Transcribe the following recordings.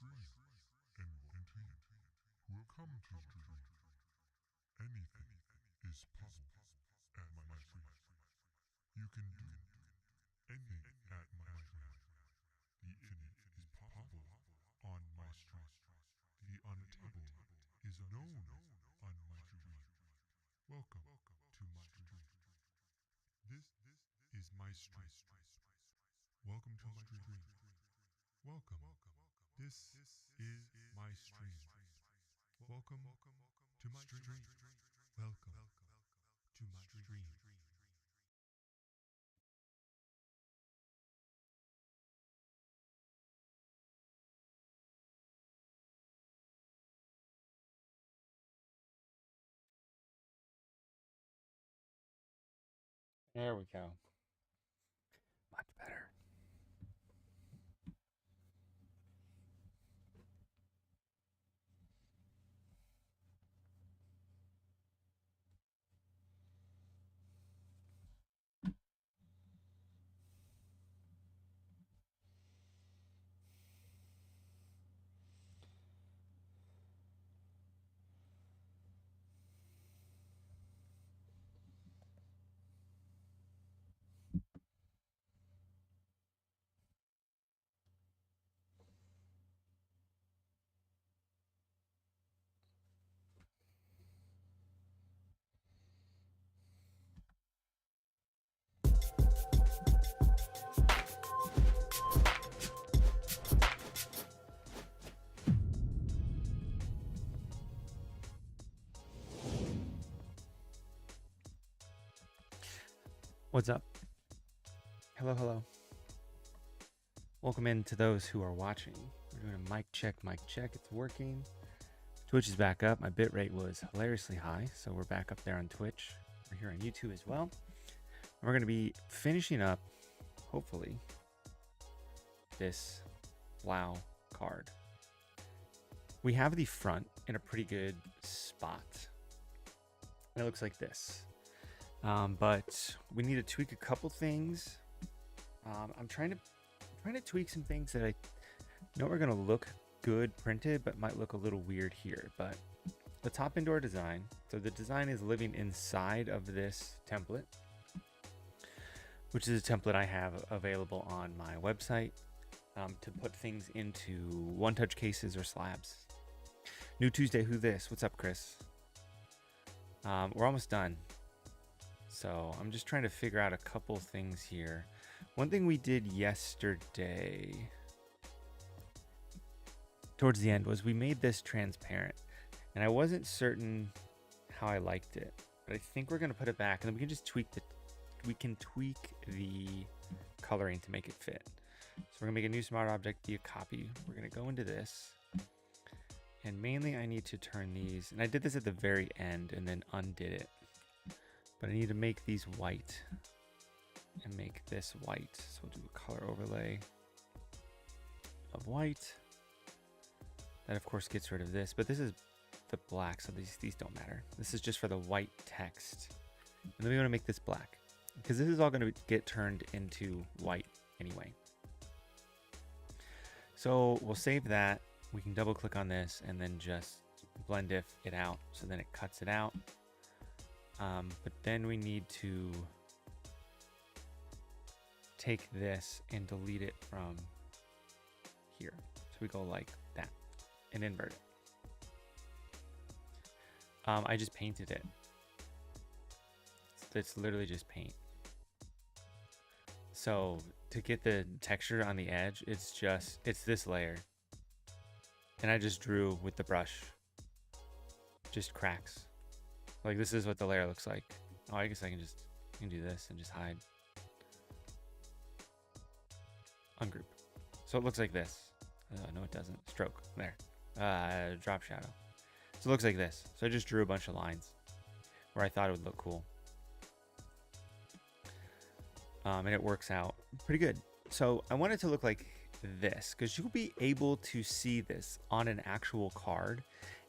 stream and welcome to you who have come to stream. Anything is possible at my stream. You can do anything at my stream. The infinite is possible on my stream. The unattainable is known on my stream. Welcome to my stream. This is my stream. Welcome to my stream. Welcome. This is my stream. Welcome to my stream. Welcome to my stream. There we go. Much better. What's up? Hello, hello. Welcome in to those who are watching. We're doing a mic check, It's working. Twitch is back up. My bitrate was hilariously high, so we're back up there on Twitch. We're here on YouTube as well. We're going to be finishing up, hopefully, this Blau card. We have the front in a pretty good spot. And it looks like this. But we need to tweak a couple things. I'm trying to tweak some things that I know are going to look good printed, but might look a little weird here. But the top indoor design. So the design is living inside of this template, which is a template I have available on my website to put things into one-touch cases or slabs. New Tuesday, who this? What's up, Chris? We're almost done. So I'm just trying to figure out a couple things here. One thing we did yesterday towards the end was we made this transparent, and I wasn't certain how I liked it, but I think we're going to put it back, and then we can just tweak the coloring to make it fit. So we're going to make a new smart object, be a copy. We're going to go into this, and mainly I need to turn these, and I did this at the very end and then undid it. But I need to make these white and make this white. So we'll do a color overlay of white. That of course gets rid of this, but this is the black, so these don't matter. This is just for the white text. And then we want to make this black because this is all going to get turned into white anyway. So we'll save that. We can double click on this and then just blend it out. So then it cuts it out. But then we need to take this and delete it from here. So we go like that and invert it. I just painted it. It's literally just paint. So to get the texture on the edge, it's this layer. And I just drew with the brush, just cracks. Like this is what the layer looks like. Oh, I guess I can do this and just hide. Ungroup. So it looks like this. No, it doesn't. Stroke. There. Drop shadow. So it looks like this. So I just drew a bunch of lines where I thought it would look cool. And it works out pretty good. So I want it to look like this because you'll be able to see this on an actual card.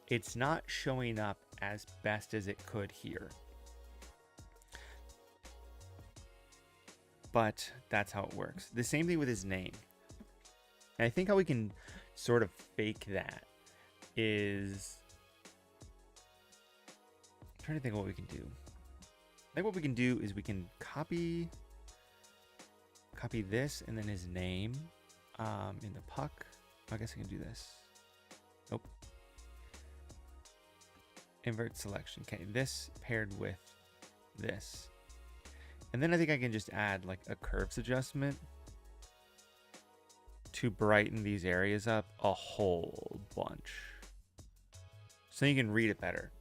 It's not showing up as best as it could here. But that's how it works. The same thing with his name. And I think how we can sort of fake that is, I'm trying to think of what we can do. I think what we can do is we can copy this and then his name in the puck. I guess I can do this. Nope. Invert selection. Okay, this paired with this. And then I think I can just add like a curves adjustment to brighten these areas up a whole bunch, so you can read it better.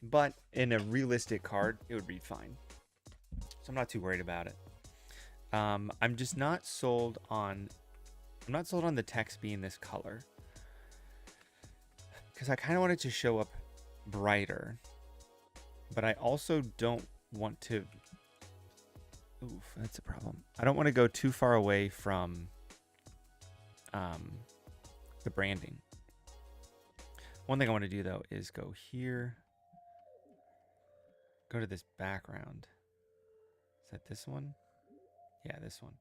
But in a realistic card, it would read fine. So I'm not too worried about it. I'm just not sold on, the text being this color, because I kind of want it to show up brighter, but I also don't want to, oof, that's a problem. I don't want to go too far away from the branding. One thing I want to do though is go here, go to this background. Is that this one? Yeah, this one.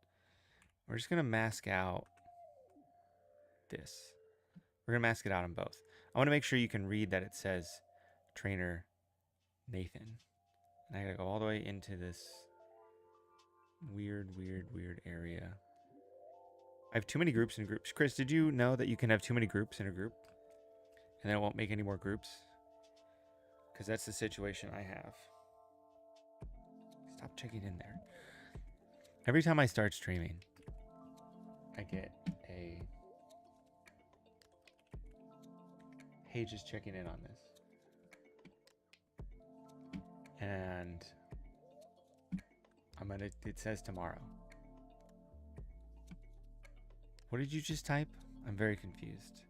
We're just going to mask out this. We're going to mask it out on both. I want to make sure you can read that it says Trainer Nathan. And I got to go all the way into this weird area. I have too many groups in groups. Chris, did you know that you can have too many groups in a group? And then it won't make any more groups? Because that's the situation I have. Stop checking in there. Every time I start streaming, I get a, hey, just checking in on this. And it says tomorrow. What did you just type? I'm very confused.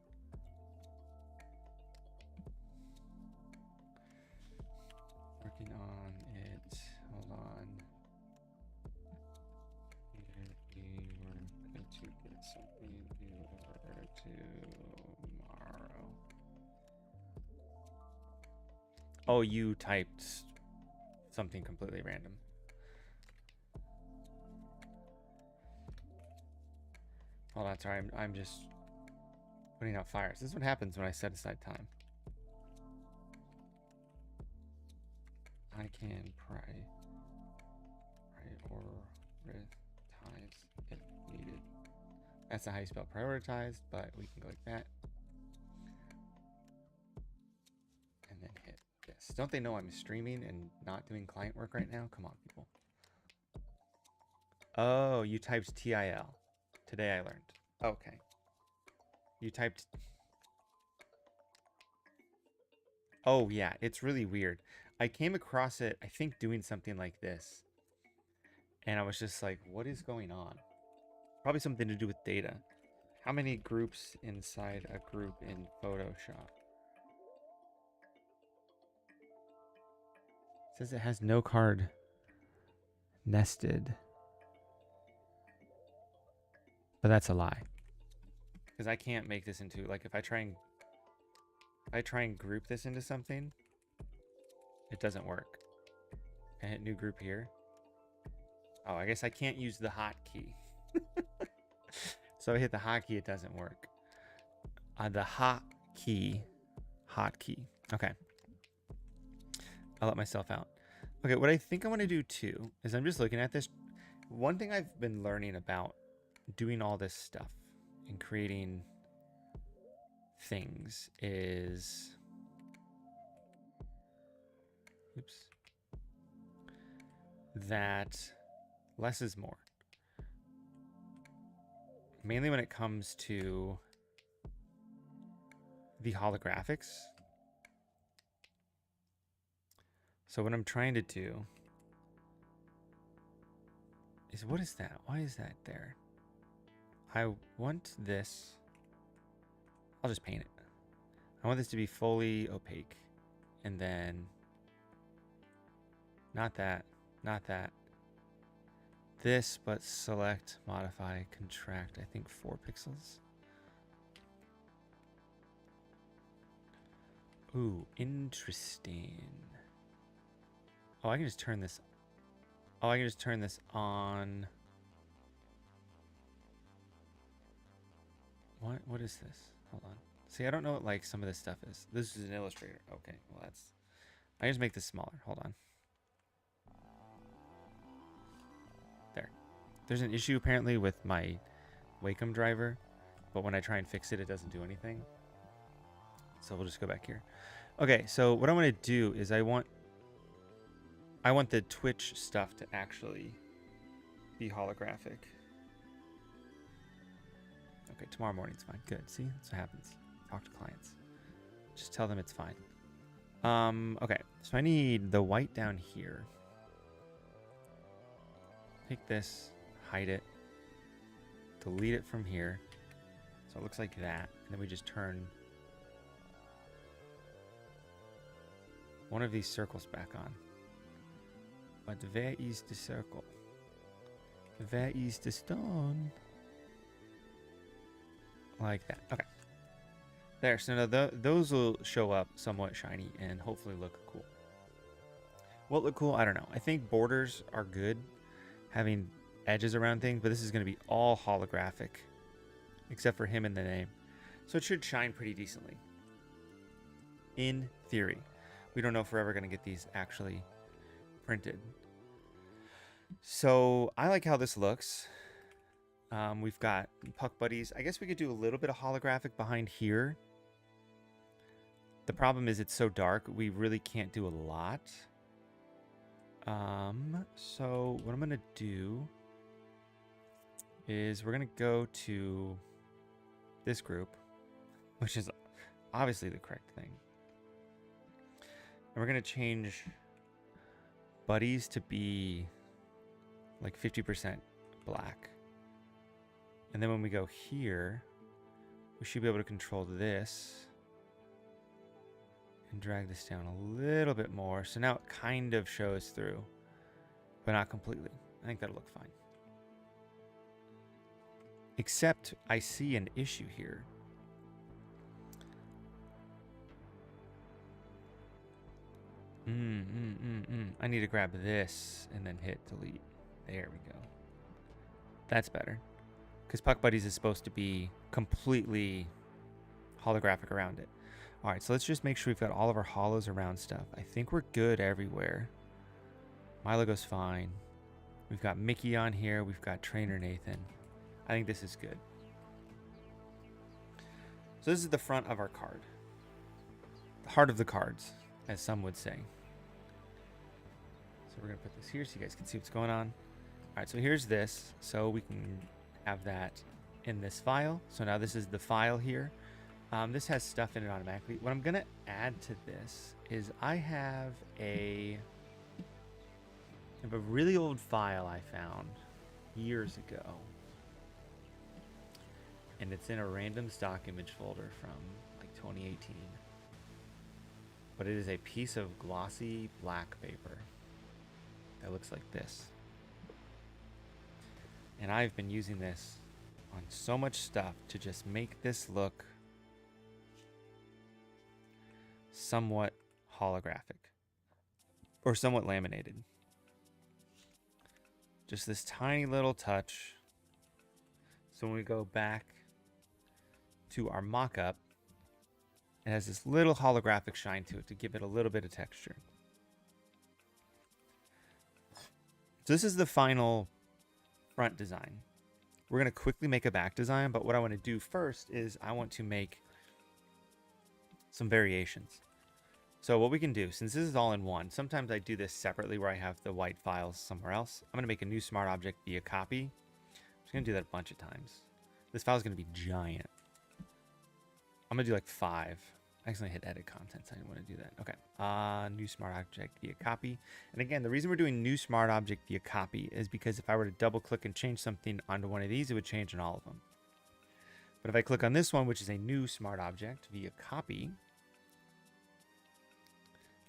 Working on it. Hold on. We were going to get something over tomorrow. Oh, you typed something completely random. Hold on, sorry, I'm just putting out fires. This is what happens when I set aside time. I can prioritize if needed. That's how you spell prioritized, but we can go like that. And then hit this. Don't they know I'm streaming and not doing client work right now? Come on, people. Oh, you typed TIL. Today I learned. Okay. You typed... Oh, yeah. It's really weird. I came across it, I think, doing something like this. And I was just like, what is going on? Probably something to do with data. How many groups inside a group in Photoshop? It says it has no card nested. But that's a lie. Because I can't make this into, like, if I try and group this into something, it doesn't work. I hit new group here. Oh, I guess I can't use the hotkey. So I hit the hotkey, it doesn't work. The hotkey. Okay. I'll let myself out. Okay, what I think I want to do too is I'm just looking at this. One thing I've been learning about doing all this stuff and creating things is, oops, that less is more. Mainly when it comes to the holographics. So what I'm trying to do is, what is that? Why is that there? I want this. I'll just paint it. I want this to be fully opaque. And then not that. This, but select, modify, contract, I think 4 pixels. Ooh, interesting. Oh, I can just turn this. Oh, I can just turn this on. What is this? Hold on. See, I don't know what like some of this stuff is. This is an Illustrator. Okay, well that's... I just make this smaller. Hold on. There. There's an issue apparently with my Wacom driver, but when I try and fix it, it doesn't do anything. So we'll just go back here. Okay, so what I want to do is I want the Twitch stuff to actually be holographic. Okay, tomorrow morning's fine. Good. See, that's what happens. Talk to clients. Just tell them it's fine. Okay, so I need the white down here. Take this, hide it, delete it from here. So it looks like that. And then we just turn one of these circles back on. But where is the circle? Where is the stone? Like that. Okay. There. So now those will show up somewhat shiny and hopefully look cool. What look cool? I don't know. I think borders are good, having edges around things, but this is going to be all holographic, except for him in the name. So it should shine pretty decently. In theory. We don't know if we're ever going to get these actually printed. So I like how this looks. We've got Puck Buddies. I guess we could do a little bit of holographic behind here. The problem is it's so dark, we really can't do a lot. So what I'm going to do is we're going to go to this group, which is obviously the correct thing. And we're going to change buddies to be like 50% black. And then when we go here, we should be able to control this and drag this down a little bit more. So now it kind of shows through, but not completely. I think that'll look fine. Except I see an issue here. I need to grab this and then hit delete. There we go. That's better. Because Puck Buddies is supposed to be completely holographic around it. All right, so let's just make sure we've got all of our hollows around stuff. I think we're good everywhere. My logo's fine. We've got Mickey on here. We've got Trainer Nathan. I think this is good. So this is the front of our card. The heart of the cards, as some would say. So we're going to put this here so you guys can see what's going on. All right, so here's this. So we can have that in this file. So now this is the file here. This has stuff in it automatically. What I'm going to add to this is I have a really old file I found years ago. And it's in a random stock image folder from like 2018. But it is a piece of glossy black paper that looks like this. And I've been using this on so much stuff to just make this look somewhat holographic or somewhat laminated. Just this tiny little touch. So when we go back to our mock-up, it has this little holographic shine to it to give it a little bit of texture. So this is the final front design. We're going to quickly make a back design, but what I want to do first is I want to make some variations. So what we can do, since this is all in one, sometimes I do this separately where I have the white files somewhere else. I'm going to make a new smart object via copy. I'm just going to do that a bunch of times. This file is going to be giant. I'm going to do like 5. I accidentally hit edit contents. I didn't want to do that. Okay. New smart object via copy. And again, the reason we're doing new smart object via copy is because if I were to double click and change something onto one of these, it would change on all of them. But if I click on this one, which is a new smart object via copy,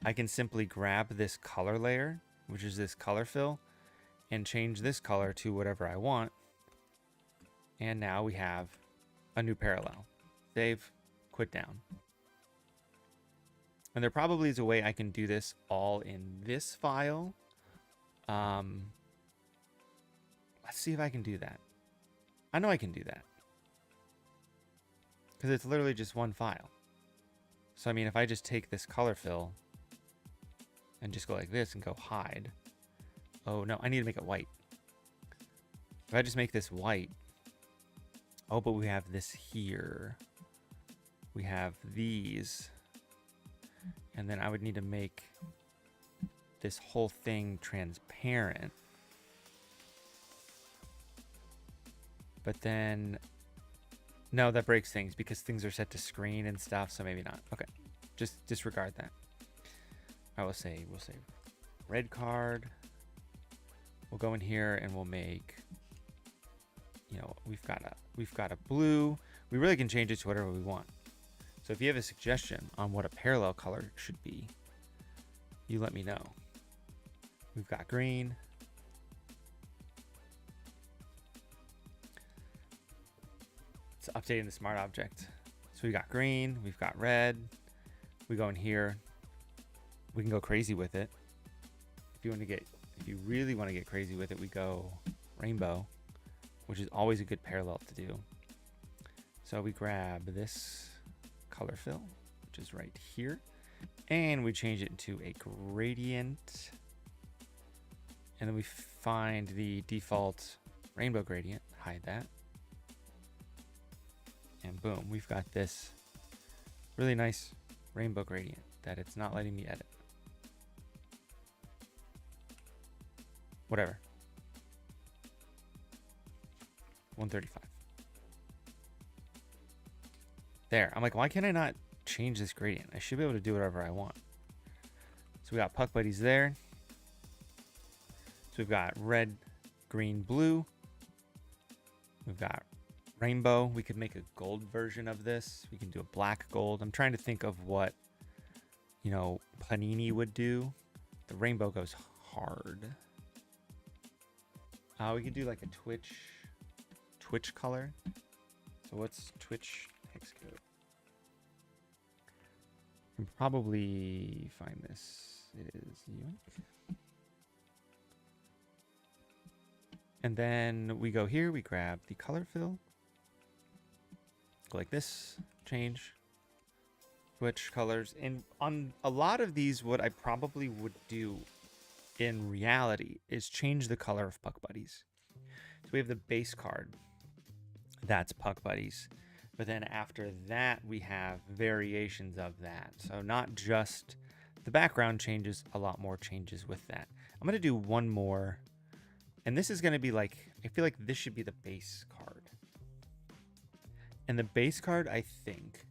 I can simply grab this color layer, which is this color fill, and change this color to whatever I want. And now we have a new parallel. Save, quit down. And there probably is a way I can do this all in this file. Let's see if I can do that. I know I can do that. because it's literally just one file. So I mean, if I just take this color fill and just go like this and go hide. Oh no, I need to make it white. If I just make this white, oh, but we have this here. We have these. And then I would need to make this whole thing transparent. But then, no, that breaks things because things are set to screen and stuff, so maybe not. Okay, just disregard that. I will say, we'll say red card. We'll go in here and we'll make, you know, we've got a blue. We really can change it to whatever we want. So if you have a suggestion on what a parallel color should be, you let me know. We've got green. It's updating the smart object. So we've got green, we've got red. We go in here. We can go crazy with it. If you really want to get crazy with it, we go rainbow, which is always a good parallel to do. So we grab this color fill, which is right here, and we change it into a gradient. And then we find the default rainbow gradient, hide that. And boom, we've got this really nice rainbow gradient that it's not letting me edit. Whatever. 135. There. I'm like, why can't I not change this gradient? I should be able to do whatever I want. So we got puck buddies there. So we've got red, green, blue. We've got rainbow. We could make a gold version of this. We can do a black gold. I'm trying to think of what, you know, Panini would do. The rainbow goes hard. We could do like a Twitch color. So what's Twitch hex code? You can probably find this. It is yoink. And then we go here, we grab the color fill. Go like this, change. Twitch colors. And on a lot of these, what I probably would do in reality is change the color of puck buddies. So we have the base card. That's puck buddies. But then after that, we have variations of that. So not just the background changes, a lot more changes with that. I'm going to do one more. And this is going to be like, I feel like this should be the base card. And the base card, I think,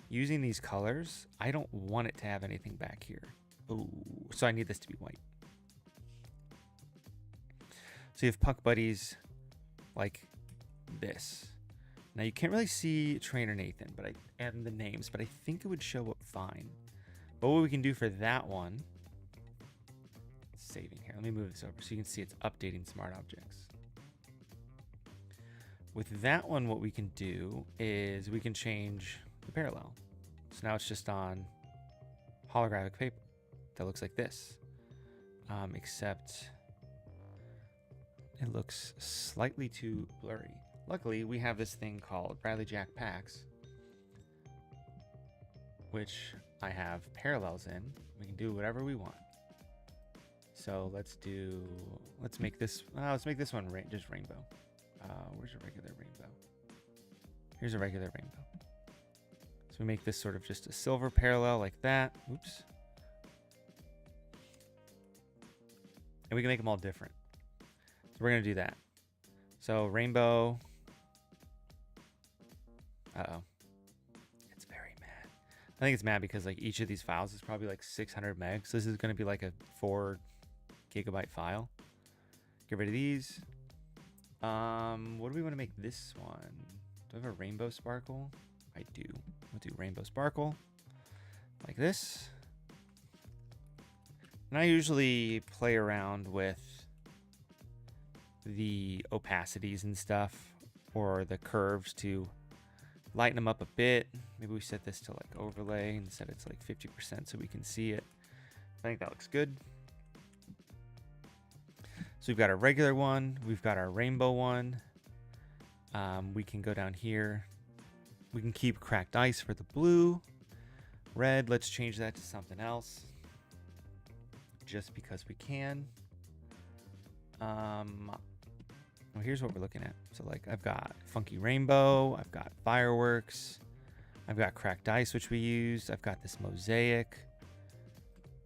using these colors, I don't want it to have anything back here. Ooh, so I need this to be white. So you have puck buddies like this. Now you can't really see Trainer Nathan, but I add the names, but I think it would show up fine. But what we can do for that one, saving here. Let me move this over so you can see it's updating smart objects. With that one, what we can do is we can change the parallel. So now it's just on holographic paper that looks like this, except it looks slightly too blurry. Luckily, we have this thing called Bradley Jack Packs, which I have parallels in. We can do whatever we want. So let's make this one just rainbow. Where's a regular rainbow? Here's a regular rainbow. So we make this sort of just a silver parallel like that. Oops. And we can make them all different. So we're going to do that. So rainbow. Uh-oh. It's very mad. I think it's mad because like each of these files is probably like 600 megs. So this is going to be like a 4 gigabyte file. Get rid of these. What do we want to make this one? Do I have a rainbow sparkle? I do. We'll do rainbow sparkle like this. And I usually play around with the opacities and stuff, or the curves to lighten them up a bit. Maybe we set this to like overlay and set it to like 50% so we can see it. I think that looks good. So we've got our regular one, we've got our rainbow one. We can go down here. We can keep cracked ice for the blue. Red, let's change that to something else. Just because we can. Well, here's what we're looking at. So like I've got funky rainbow, I've got fireworks, I've got cracked ice, which we used. I've got this mosaic,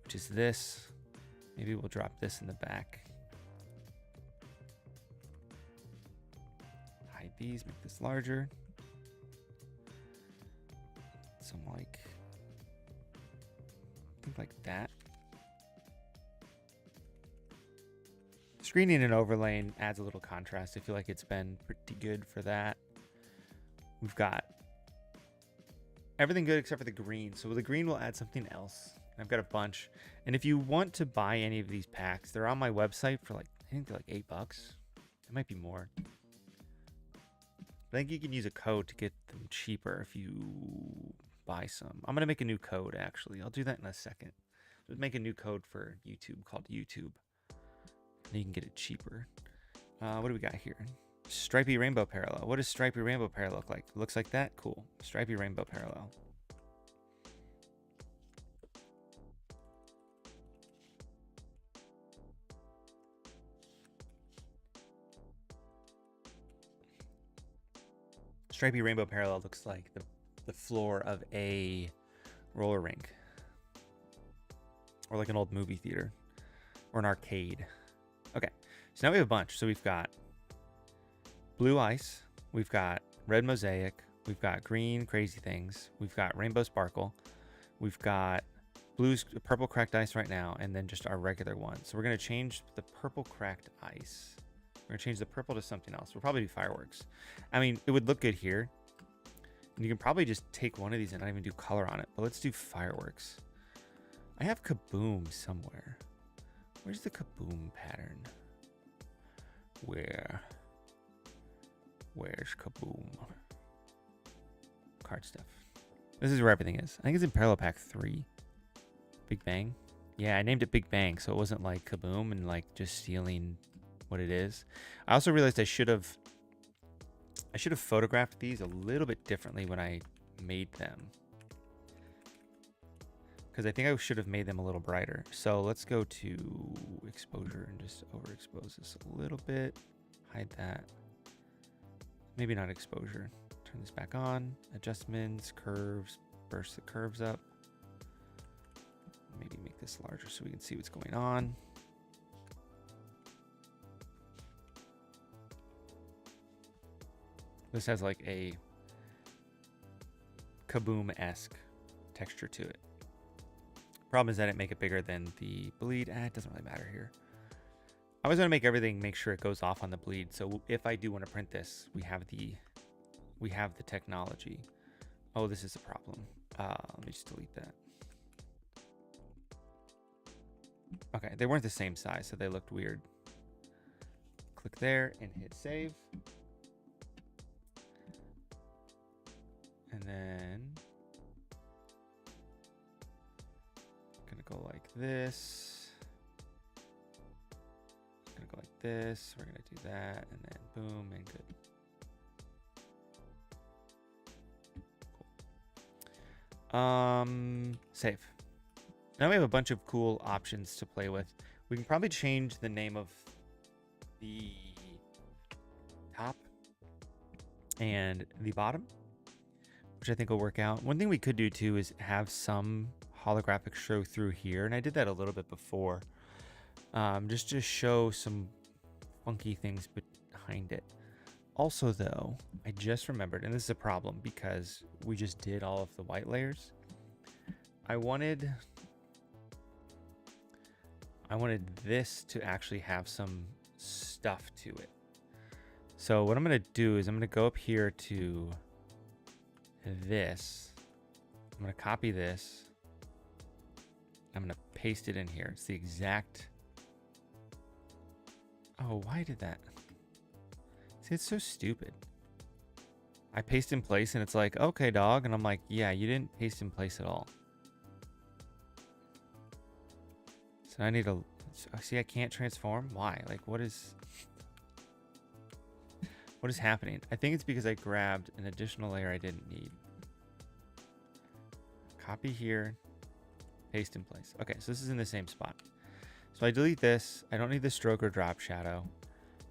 which is this. Maybe we'll drop this in the back. Hide these, make this larger. Some like, I think like that. Screening and overlaying adds a little contrast. I feel like it's been pretty good for that. We've got everything good except for the green. So the green will add something else. I've got a bunch. And if you want to buy any of these packs, they're on my website for like, I think they're like $8. It might be more. I think you can use a code to get them cheaper if you buy some. I'm going to make a new code, actually. I'll do that in a second. Let's make a new code for YouTube called YouTube. And you can get it cheaper. What do we got here? Stripy rainbow parallel. What does stripy rainbow parallel look like? It looks like that? Cool. Stripy rainbow parallel. Stripy rainbow parallel looks like the floor of a roller rink. Or like an old movie theater. Or an arcade. Okay, so now we have a bunch. So we've got blue ice, we've got red mosaic, we've got green crazy things, we've got rainbow sparkle, we've got purple cracked ice right now, and then just our regular one. So we're gonna change the purple cracked ice. We're gonna change the purple to something else. We'll probably do fireworks. I mean, it would look good here. And you can probably just take one of these and not even do color on it, but let's do fireworks. I have kaboom somewhere. Where's the kaboom pattern? Where's kaboom? Card stuff. This is where everything is. I think it's in Parallel Pack 3. Big Bang. Yeah, I named it Big Bang, so it wasn't like kaboom and like just stealing what it is. I also realized I should have photographed these a little bit differently when I made them. Because I think I should have made them a little brighter. So let's go to exposure and just overexpose this a little bit. Hide that. Maybe not exposure. Turn this back on. Adjustments, curves, burst the curves up. Maybe make this larger so we can see what's going on. This has like a kaboom-esque texture to it. Problem is that it make it bigger than the bleed. It doesn't really matter here. I always want to make everything, make sure it goes off on the bleed. So if I do want to print this, we have the technology. Oh, this is a problem. Let me just delete that. Okay, they weren't the same size, so they looked weird. Click there and hit save. And then gonna go like this. Gonna go like this. We're gonna do that, and then boom, and good. Cool. Save. Now we have a bunch of cool options to play with. We can probably change the name of the top and the bottom, which I think will work out. One thing we could do too is have some holographic show through here, and I did that a little bit before, just to show some funky things behind it. Also though, I just remembered, and this is a problem because we just did all of the white layers. I wanted this to actually have some stuff to it. So what I'm gonna do is I'm gonna go up here to this. I'm gonna copy this. I'm gonna paste it in here. It's the exact. Oh, why did that? See, it's so stupid. I paste in place and it's like, okay, dog. And I'm like, yeah, you didn't paste in place at all. So I need to see, I can't transform. Why? Like, what is What is happening? I think it's because I grabbed an additional layer I didn't need. Copy here, paste in place. Okay, so this is in the same spot. So I delete this. I don't need the stroke or drop shadow.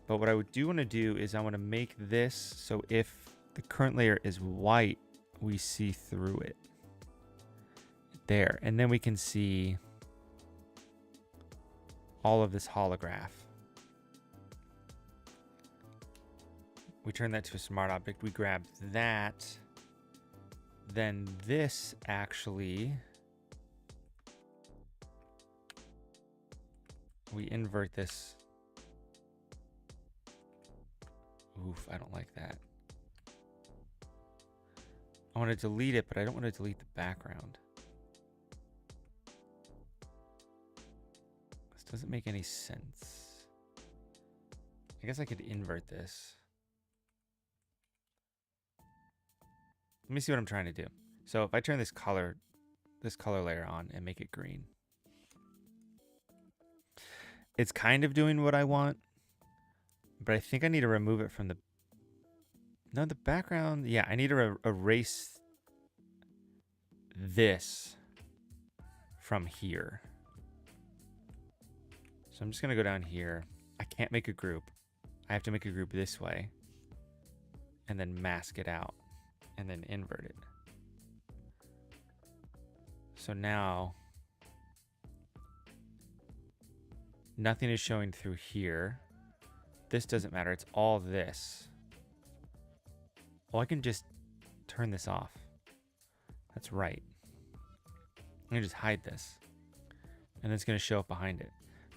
But what I do want to do is I want to make this so if the current layer is white, we see through it. There. And then we can see all of this holograph. We turn that to a smart object. We grab that. Then this actually, we invert this. Oof, I don't like that. I want to delete it, but I don't want to delete the background. This doesn't make any sense. I guess I could invert this. Let me see what I'm trying to do. So if I turn this color layer on and make it green, it's kind of doing what I want, but I think I need to remove it from the, no, the background. Yeah, I need to erase this from here. So I'm just going to go down here. I can't make a group. I have to make a group this way and then mask it out and then invert it. So now nothing is showing through here. This doesn't matter. It's all this. Well, I can just turn this off. That's right. I can just hide this. And it's going to show up behind it.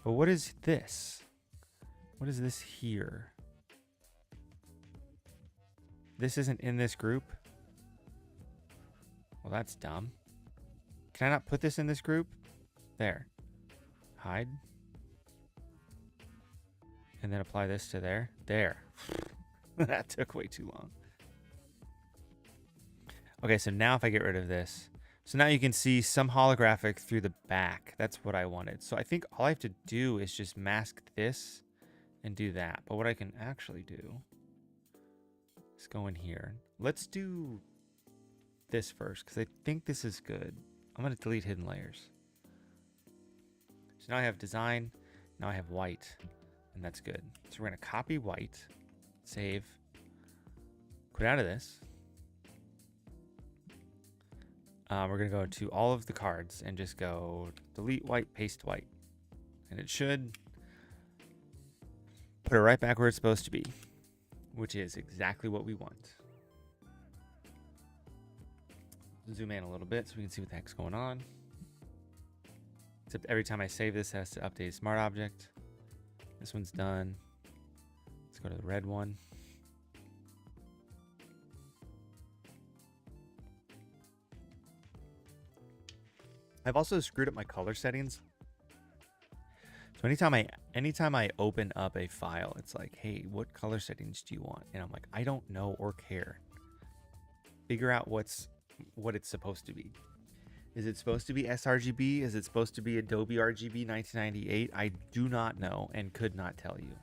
But what is this? What is this here? This isn't in this group? Well, that's dumb. Can I not put this in this group? There. Hide. And then apply this to there. There. That took way too long. Okay, so now if I get rid of this. So now you can see some holographic through the back. That's what I wanted. So I think all I have to do is just mask this and do that. But what I can actually do is go in here. Let's do this first because I think this is good. I'm going to delete hidden layers. So now I have design. Now I have white. And that's good. So we're going to copy white. Save. Quit out of this. We're going to go to all of the cards and just go delete white, paste white. And it should put it right back where it's supposed to be, which is exactly what we want. Zoom in a little bit so we can see what the heck's going on. Except every time I save this, it has to update smart object. This one's done. Let's go to the red one. I've also screwed up my color settings. So anytime I open up a file, it's like, hey, what color settings do you want? And I'm like, I don't know or care. Figure out what it's supposed to be. Is it supposed to be sRGB? Is it supposed to be Adobe RGB 1998? I do not know and could not tell you.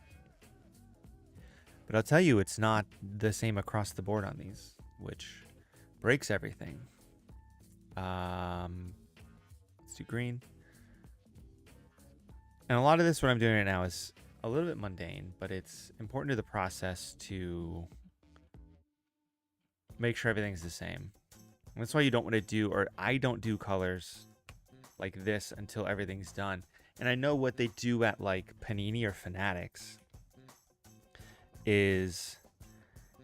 But I'll tell you, it's not the same across the board on these, which breaks everything. Let's do green. And a lot of this, what I'm doing right now, is a little bit mundane, but it's important to the process to make sure everything's the same. And that's why you don't want to do, or I don't do colors like this until everything's done. And I know what they do at like Panini or Fanatics is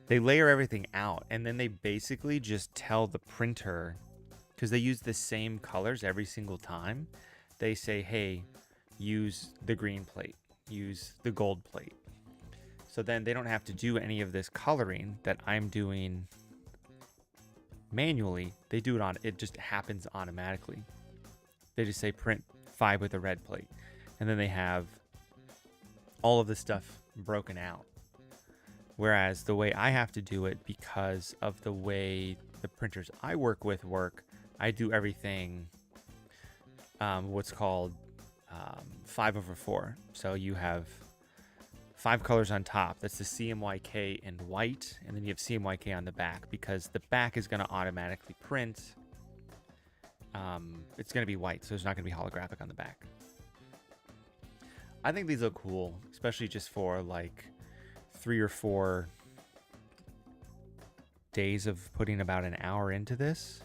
they layer everything out and then they basically just tell the printer, because they use the same colors every single time. They say, hey, use the green plate, use the gold plate. So then they don't have to do any of this coloring that I'm doing manually. They do it it just happens automatically. They just say print 5 with a red plate. And then they have all of the stuff broken out. Whereas the way I have to do it, because of the way the printers I work with work, I do everything what's called 5/4. So you have 5 colors on top. That's the CMYK and white, and then you have CMYK on the back because the back is going to automatically print. It's going to be white, so it's not going to be holographic on the back. I think these look cool, especially just for like 3 or 4 days of putting about an hour into this.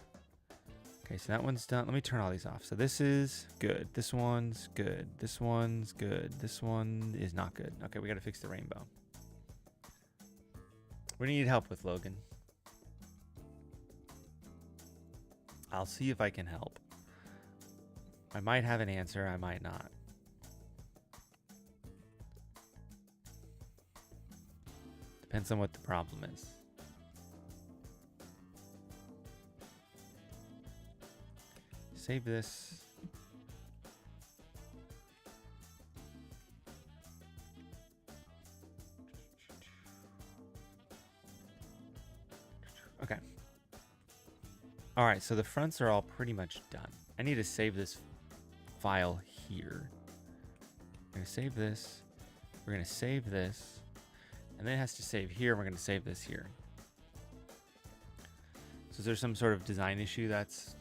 Okay, so that one's done. Let me turn all these off. So this is good. This one's good. This one's good. This one is not good. Okay, we got to fix the rainbow. What do you need help with, Logan? I'll see if I can help. I might have an answer. I might not. Depends on what the problem is. Save this. Okay. All right, so the fronts are all pretty much done. I need to save this file here. We're going to save this. We're going to save this. And then it has to save here. We're going to save this here. So is there some sort of design issue that's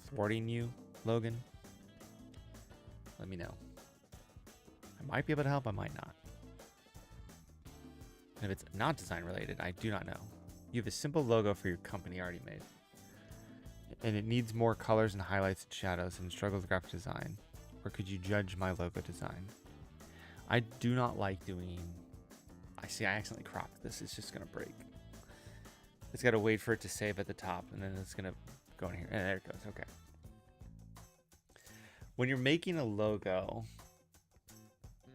thwarting you, Logan? Let me know. I might be able to help. I might not. And if it's not design related, I do not know. You have a simple logo for your company already made. And it needs more colors and highlights and shadows and struggles with graphic design. Or could you judge my logo design? I do not like doing... I see I accidentally cropped this. It's just going to break. It's got to wait for it to save at the top. And then it's going to go in here. And there it goes. Okay. When you're making a logo,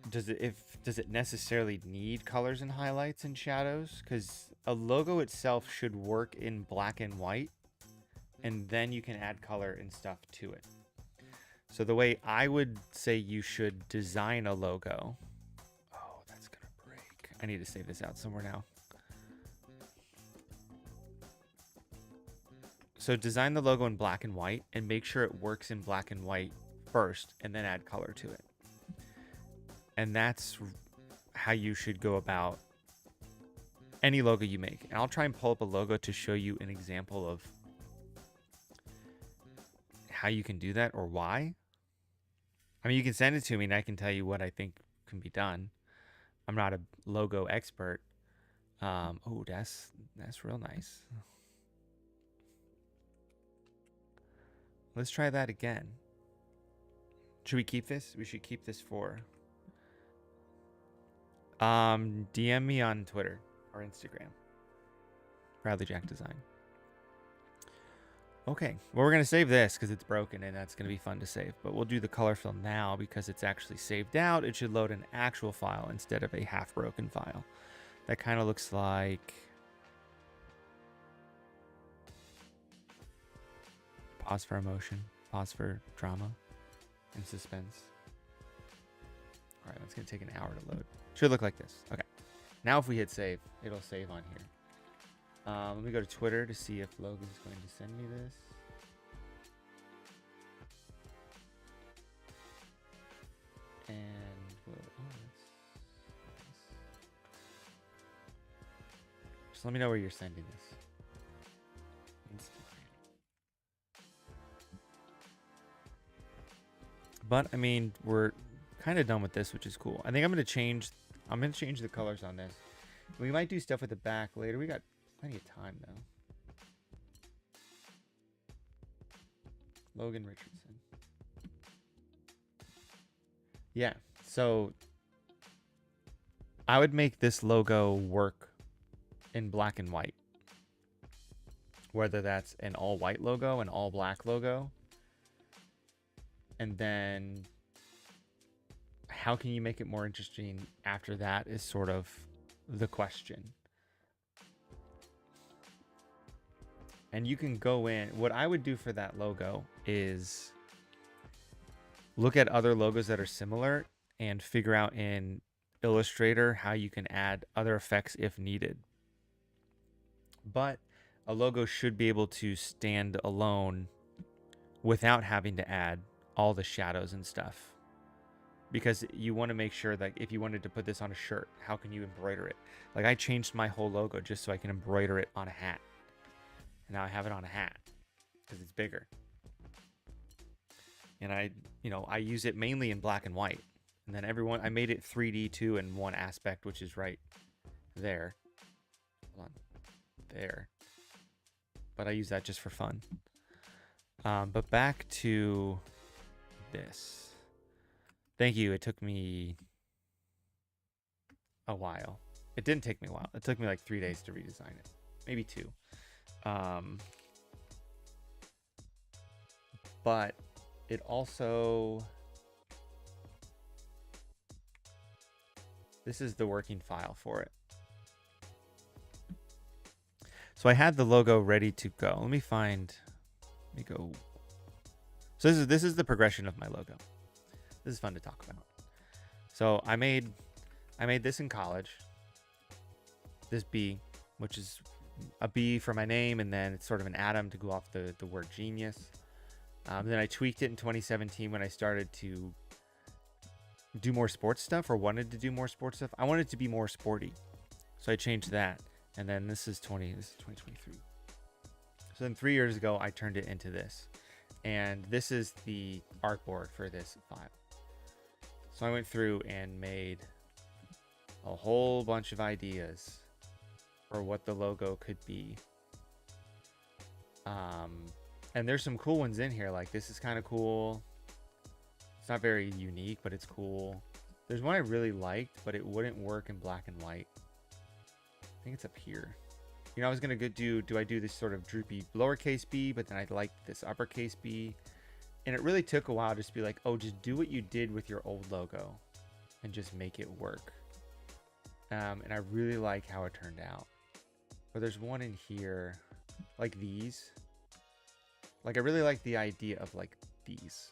does it necessarily need colors and highlights and shadows? Because a logo itself should work in black and white, and then you can add color and stuff to it. So the way I would say you should design a logo. Oh, that's gonna break. I need to save this out somewhere now. So design the logo in black and white and make sure it works in black and white first, and then add color to it. And that's how you should go about any logo you make. And I'll try and pull up a logo to show you an example of how you can do that or why. I mean, you can send it to me and I can tell you what I think can be done. I'm not a logo expert. Oh, that's real nice. Let's try that again. Should we keep this? We should keep this for... DM me on Twitter or Instagram. Bradley Jack Design. Okay, well, we're going to save this because it's broken and that's going to be fun to save. But we'll do the color fill now because it's actually saved out. It should load an actual file instead of a half-broken file. That kind of looks like... Pause for emotion. Pause for drama and suspense. All right, that's going to take an hour to load. Should look like this. Okay. Now if we hit save, it'll save on here. Let me go to Twitter to see if Logan's going to send me this. And we'll, that's nice. Just let me know where you're sending this. But I mean, we're kind of done with this, which is cool. I think I'm going to change the colors on this. We might do stuff with the back later. We got plenty of time though. Logan Richardson. Yeah, so I would make this logo work in black and white. Whether that's an all white logo, an all black logo. And then how can you make it more interesting after that is sort of the question. And you can go in. What I would do for that logo is look at other logos that are similar and figure out in Illustrator how you can add other effects if needed. But a logo should be able to stand alone without having to add all the shadows and stuff. because you want to make sure that if you wanted to put this on a shirt, how can you embroider it? Like I changed my whole logo just so I can embroider it on a hat. And now I have it on a hat because it's bigger. And I use it mainly in black and white. And then I made it 3D too in one aspect, which is right there. Hold on. There. But I use that just for fun. But back to this. Thank you. It took me a while. It didn't take me a while. It took me like 3 days to redesign it. Maybe 2. But it also... This is the working file for it. So I had the logo ready to go. Let me go. So this is the progression of my logo. This is fun to talk about. So I made this in college. This B, which is a B for my name, and then it's sort of an atom to go off the word genius. Then I tweaked it in 2017 when I started to do more sports stuff, or wanted to do more sports stuff. I wanted to be more sporty, so I changed that. And then this is 2023. So then 3 years ago, I turned it into this, and this is the artboard for this file. So I went through and made a whole bunch of ideas for what the logo could be. And there's some cool ones in here. Like this is kind of cool. It's not very unique, but it's cool. There's one I really liked, but it wouldn't work in black and white. I think it's up here. You know, I was gonna do I do this sort of droopy lowercase b, but then I liked this uppercase b. And it really took a while just to be like, oh, just do what you did with your old logo and just make it work. And I really like how it turned out. But there's one in here, like these. Like I really like the idea of like these.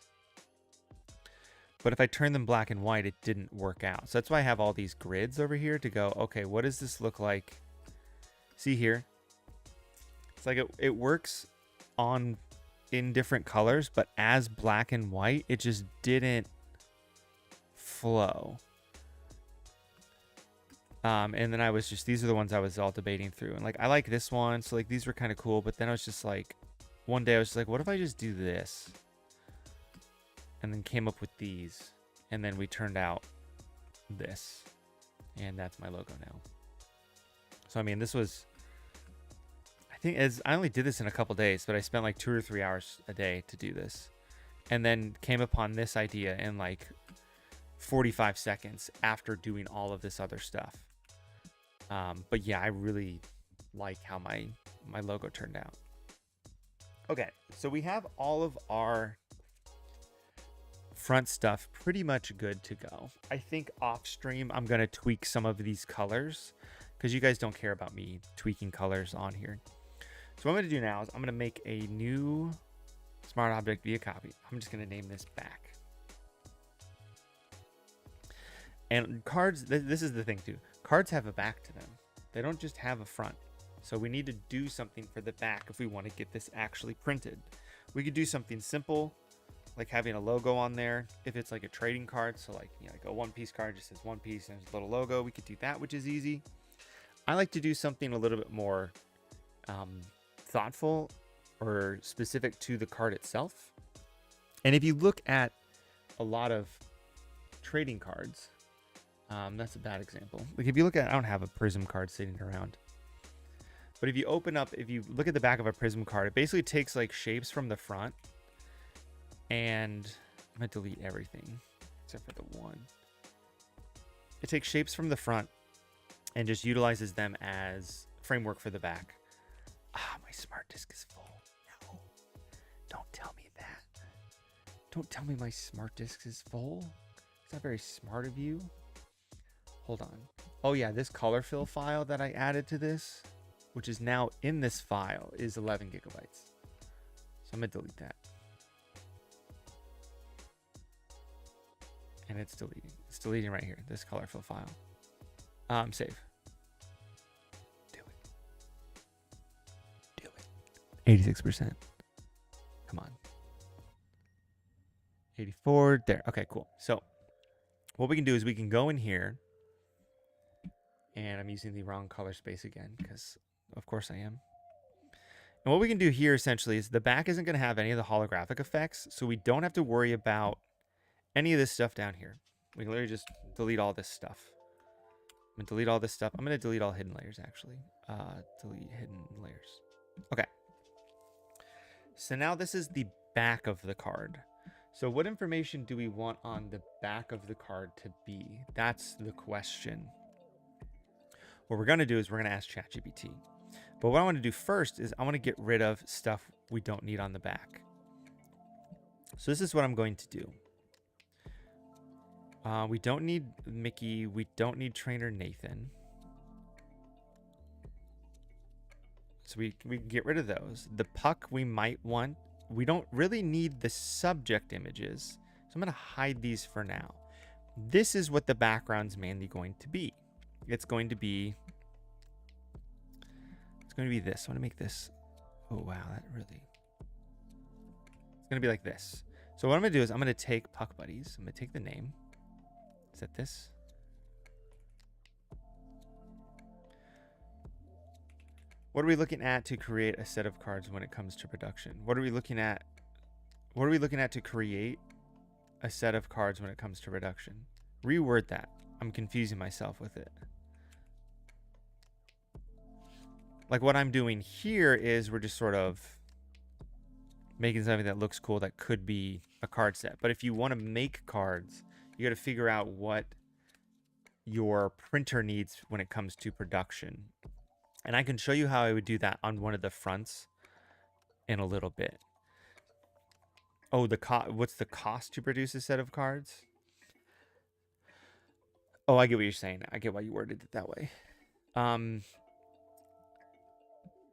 But if I turn them black and white, it didn't work out. So that's why I have all these grids over here to go, okay, what does this look like? See here? It's like it works in different colors, but as black and white, it just didn't flow. And then these are the ones I was all debating through. And like, I like this one. So like, these were kind of cool. But then I was just like, one day I was just like, what if I just do this? And then came up with these. And then we turned out this. And that's my logo now. So, I mean, this was, I only did this in a couple days, but I spent like 2 or 3 hours a day to do this. And then came upon this idea in like 45 seconds after doing all of this other stuff. But yeah, I really like how my logo turned out. Okay, so we have all of our front stuff pretty much good to go. I think off stream, I'm going to tweak some of these colors because you guys don't care about me tweaking colors on here. So what I'm going to do now is I'm going to make a new smart object via copy. I'm just going to name this back. And cards, this is the thing too. Cards have a back to them. They don't just have a front. So we need to do something for the back if we want to get this actually printed. We could do something simple, like having a logo on there. If it's like a trading card, so like, you know, like a one-piece card just says one piece and there's a little logo, we could do that, which is easy. I like to do something a little bit more thoughtful or specific to the card itself. And if you look at a lot of trading cards, that's a bad example. Like if you look at, I don't have a Prism card sitting around, but if you look at the back of a Prism card, it basically takes like shapes from the front, and I'm gonna delete everything except for the one. It takes shapes from the front and just utilizes them as framework for the back. Ah, my smart disk is full. No, don't tell me that. Don't tell me my smart disk is full. Is that very smart of you? Hold on. Oh yeah, this color fill file that I added to this, which is now in this file, is 11 gigabytes. So I'm gonna delete that. And it's deleting. It's deleting right here, this color fill file. Save. Do it. 86%. Come on. 84, there. Okay, cool. So what we can do is we can go in here, and I'm using the wrong color space again because of course I am. And what we can do here essentially is the back isn't going to have any of the holographic effects, so we don't have to worry about any of this stuff down here. We can literally just delete all this stuff. I'm going to delete all this stuff. I'm going to delete all hidden layers, actually. Delete hidden layers. Okay. So now this is the back of the card. So what information do we want on the back of the card to be? That's the question. What we're going to do is we're going to ask ChatGPT. But what I want to do first is I want to get rid of stuff we don't need on the back. So this is what I'm going to do. We don't need Mickey. We don't need Trainer Nathan. So we can get rid of those. The puck we might want. We don't really need the subject images. So I'm going to hide these for now. This is what the background's mainly going to be. It's going to be this. I want to make this. Oh, wow. That really. It's going to be like this. So what I'm going to do is I'm going to take Puck Buddies. I'm going to take the name. Set this. What are we looking at to create a set of cards when it comes to production? What are we looking at? What are we looking at to create a set of cards when it comes to production? Reword that. I'm confusing myself with it. Like what I'm doing here is we're just sort of making something that looks cool that could be a card set. But if you want to make cards, you got to figure out what your printer needs when it comes to production. And I can show you how I would do that on one of the fronts in a little bit. Oh, what's the cost to produce a set of cards? Oh, I get what you're saying. I get why you worded it that way.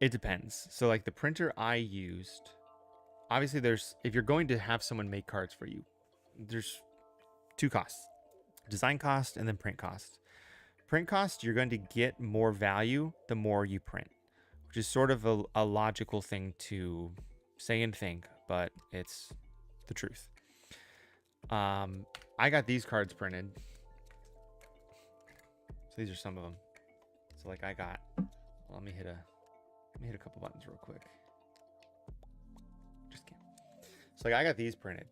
It depends. So like the printer I used, obviously if you're going to have someone make cards for you, there's two costs: design cost and then print cost. Print cost, you're going to get more value the more you print, which is sort of a logical thing to say and think, but it's the truth. I got these cards printed. So these are some of them. So like I got, let me hit a couple buttons real quick. Just kidding. So like I got these printed.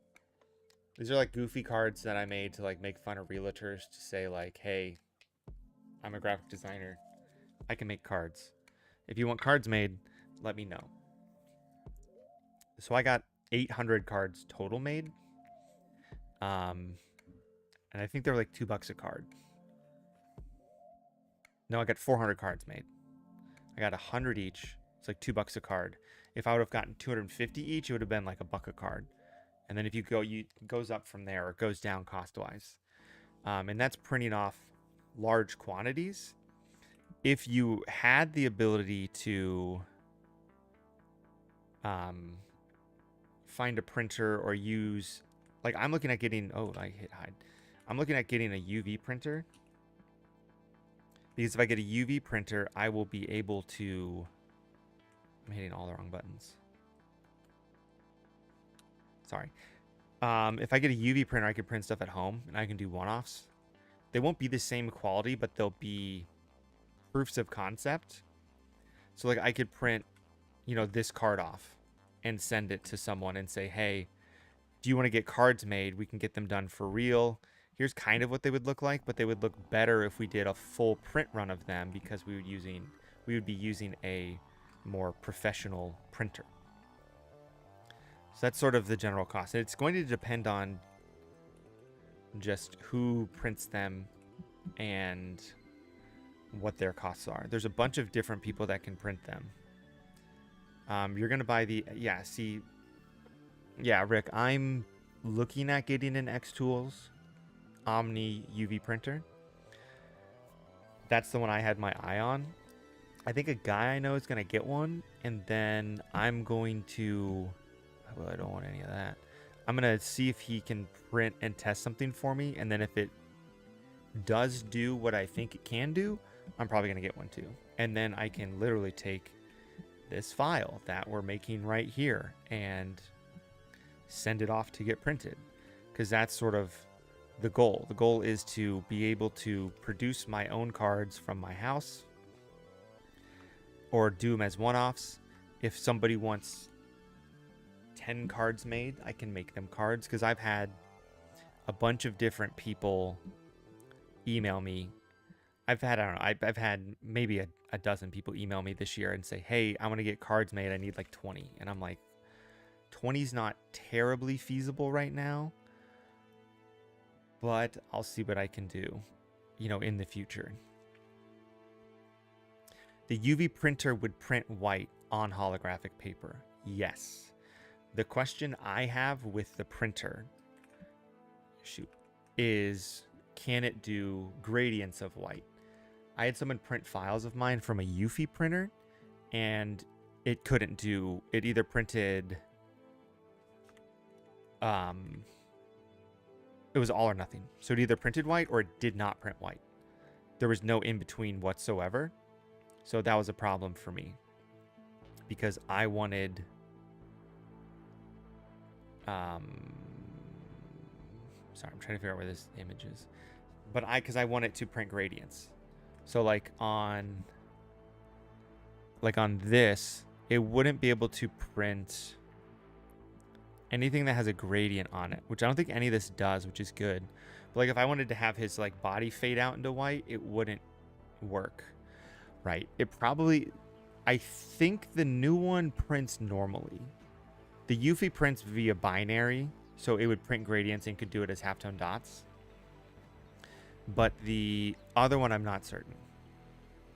These are like goofy cards that I made to like make fun of realtors, to say like, hey, I'm a graphic designer. I can make cards. If you want cards made, let me know. So I got 800 cards total made. And I think they were like $2 a card. No, I got 400 cards made. I got 100 each. It's like $2 a card. If I would have gotten 250 each, it would have been like $1 a card. And then if you go, it goes up from there, or it goes down cost-wise. And that's printing off large quantities. If you had the ability to find a printer or use, like I'm looking at getting, oh, I hit hide. I'm looking at getting a UV printer. Because if I get a UV printer, I will be able to, I'm hitting all the wrong buttons. Sorry. If I get a UV printer, I can print stuff at home and I can do one-offs. They won't be the same quality, but they'll be proofs of concept. So like I could print, this card off and send it to someone and say, hey, do you want to get cards made? We can get them done for real. Here's kind of what they would look like, but they would look better if we did a full print run of them, because we would be using a more professional printer. So that's sort of the general cost. It's going to depend on just who prints them and what their costs are. There's a bunch of different people that can print them. You're going to buy Rick, I'm looking at getting an X Tools Omni UV printer. That's the one I had my eye on. I think a guy I know is going to get one, and then I'm going to, well, I don't want any of that. I'm going to see if he can print and test something for me, and then if it does do what I think it can do, I'm probably going to get one too. And then I can literally take this file that we're making right here and send it off to get printed, because that's sort of the goal. The goal is to be able to produce my own cards from my house or do them as one-offs. If somebody wants 10 cards made, I can make them cards, because I've had a bunch of different people email me. I've had maybe a dozen people email me this year and say, hey, I want to get cards made. I need like 20. And I'm like, 20's not terribly feasible right now, but I'll see what I can do, in the future. The UV printer would print white on holographic paper. Yes. The question I have with the printer, is can it do gradients of white? I had someone print files of mine from a Eufy printer, and it couldn't do, it either printed, it was all or nothing. So it either printed white or it did not print white. There was no in between whatsoever. So that was a problem for me, because I wanted, sorry, I'm trying to figure out where this image is, but because I want it to print gradients. So like on this, it wouldn't be able to print anything that has a gradient on it, which I don't think any of this does, which is good. But like if I wanted to have his like body fade out into white, it wouldn't work. Right. It probably, I think the new one prints normally. The Eufy prints via binary, so it would print gradients and could do it as halftone dots. But the other one, I'm not certain.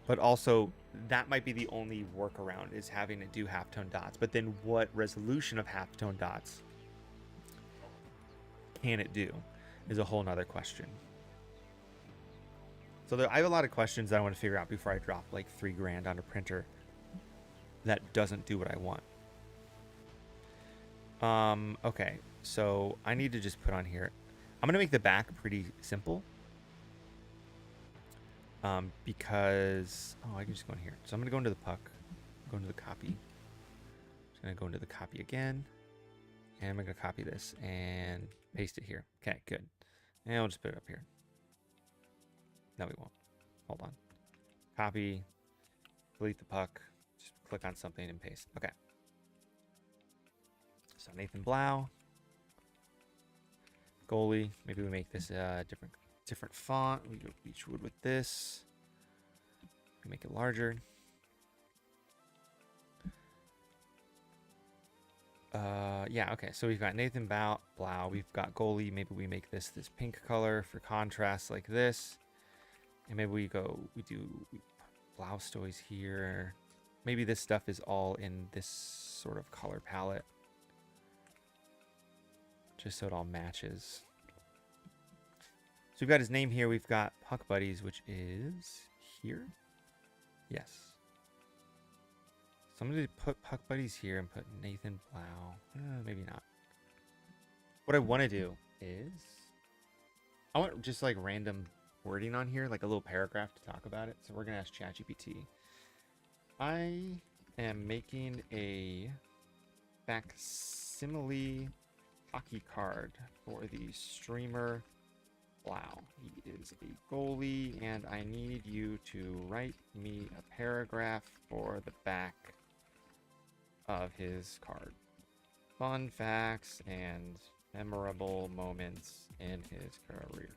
But also, that might be the only workaround, is having it do halftone dots. But then what resolution of halftone dots can it do is a whole nother question. So I have a lot of questions that I want to figure out before I drop like $3,000 on a printer that doesn't do what I want. Okay, so I need to just put on here. I'm gonna make the back pretty simple. Because I can just go in here. So I'm gonna go into the puck, go into the copy. Just gonna go into the copy again, and I'm gonna copy this and paste it here. Okay, good. And I'll just put it up here. No, we won't. Hold on. Copy, delete the puck, just click on something and paste. Okay. So Nathan Blau, goalie. Maybe we make this a different font. We go Beechwood with this. We make it larger. Yeah, okay. So we've got Nathan Blau. We've got goalie. Maybe we make this pink color for contrast like this. And maybe we do Blaustoise here. Maybe this stuff is all in this sort of color palette, just so it all matches. So we've got his name here. We've got Puck Buddies, which is here. Yes. So I'm going to put Puck Buddies here and put Nathan Blau. Maybe not. What I want to do is, I want just like random wording on here, like a little paragraph to talk about it. So we're going to ask ChatGPT. I am making a facsimile hockey card for the streamer Blau. He is a goalie, and I need you to write me a paragraph for the back of his card. Fun facts and memorable moments in his career.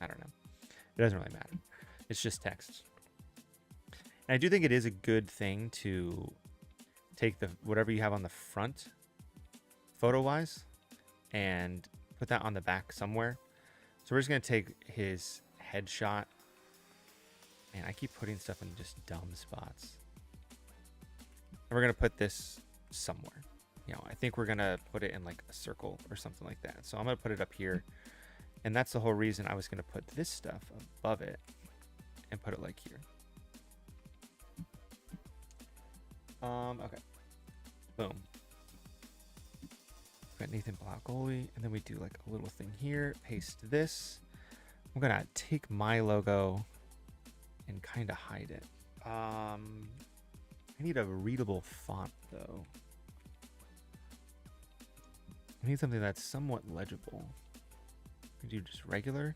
I don't know. It doesn't really matter. It's just text. And I do think it is a good thing to take whatever you have on the front photo-wise and put that on the back somewhere. So we're just going to take his headshot. Man, I keep putting stuff in just dumb spots. And we're going to put this somewhere. I think we're going to put it in like a circle or something like that. So I'm going to put it up here. And that's the whole reason I was going to put this stuff above it and put it like here. Okay. Boom. Got Nathan Blau goalie, and then we do like a little thing here. Paste this. I'm gonna take my logo and kind of hide it. I need a readable font though. I need something that's somewhat legible. We do just regular.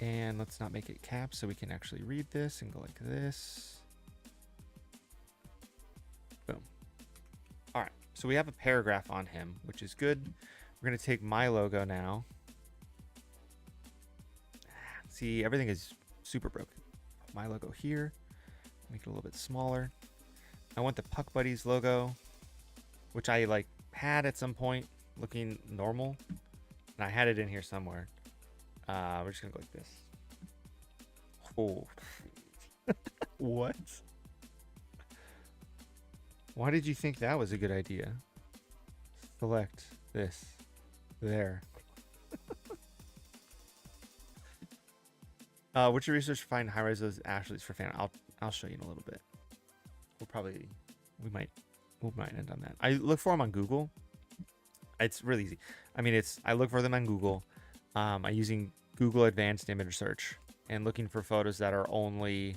And let's not make it caps so we can actually read this and go like this. Boom. All right, so we have a paragraph on him, which is good. We're gonna take my logo now. See, everything is super broken. Put my logo here, make it a little bit smaller. I want the Puck Buddies logo, which I like had at some point looking normal, and I had it in here somewhere. We're just gonna go like this. Oh, what? Why did you think that was a good idea? Select this, there. What's your research to find high-res those Ashleys for fan? I'll show you in a little bit. We might end on that. I look for them on Google. It's really easy. I mean, I look for them on Google. I'm using Google Advanced Image Search and looking for photos that are only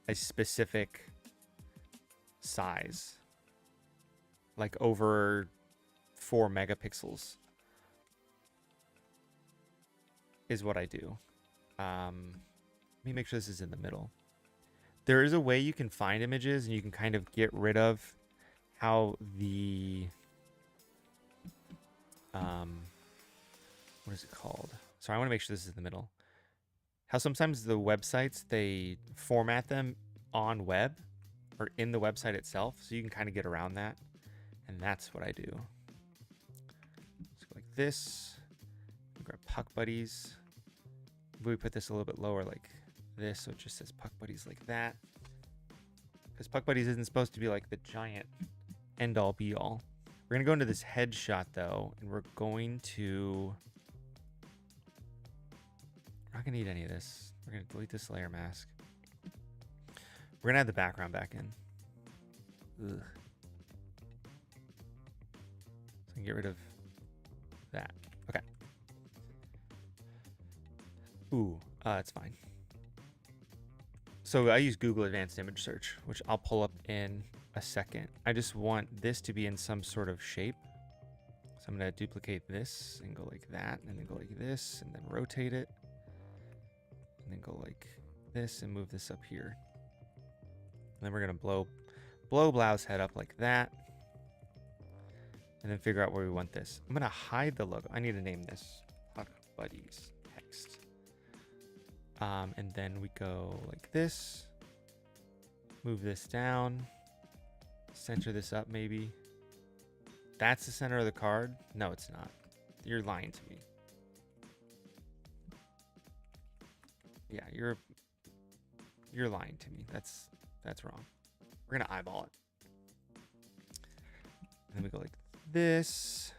a specific size, like over 4 megapixels is what I do. Let me make sure this is in the middle. There is a way you can find images and you can kind of get rid of how the what is it called? Sorry, I want to make sure this is in the middle. How sometimes the websites, they format them on web or in the website itself, so you can kind of get around that. And that's what I do. Let's go like this. Grab Puck Buddies. Maybe we put this a little bit lower like this, so it just says Puck Buddies like that. Because Puck Buddies isn't supposed to be like the giant end-all be-all. We're going to go into this headshot, though, and we're going to... We're not going to need any of this. We're going to delete this layer mask. We're going to add the background back in. Ugh. So I can get rid of that. Okay. Ooh, it's fine. So I use Google Advanced Image Search, which I'll pull up in a second. I just want this to be in some sort of shape. So I'm going to duplicate this and go like that, and then go like this, and then rotate it. And then go like this and move this up here. And then we're going to blow Blau's head up like that. And then figure out where we want this. I'm going to hide the logo. I need to name this Puck Buddies text. And then we go like this. Move this down. Center this up maybe. That's the center of the card? No, it's not. You're lying to me. Yeah, you're lying to me. That's wrong. We're gonna eyeball it. And then we go like this,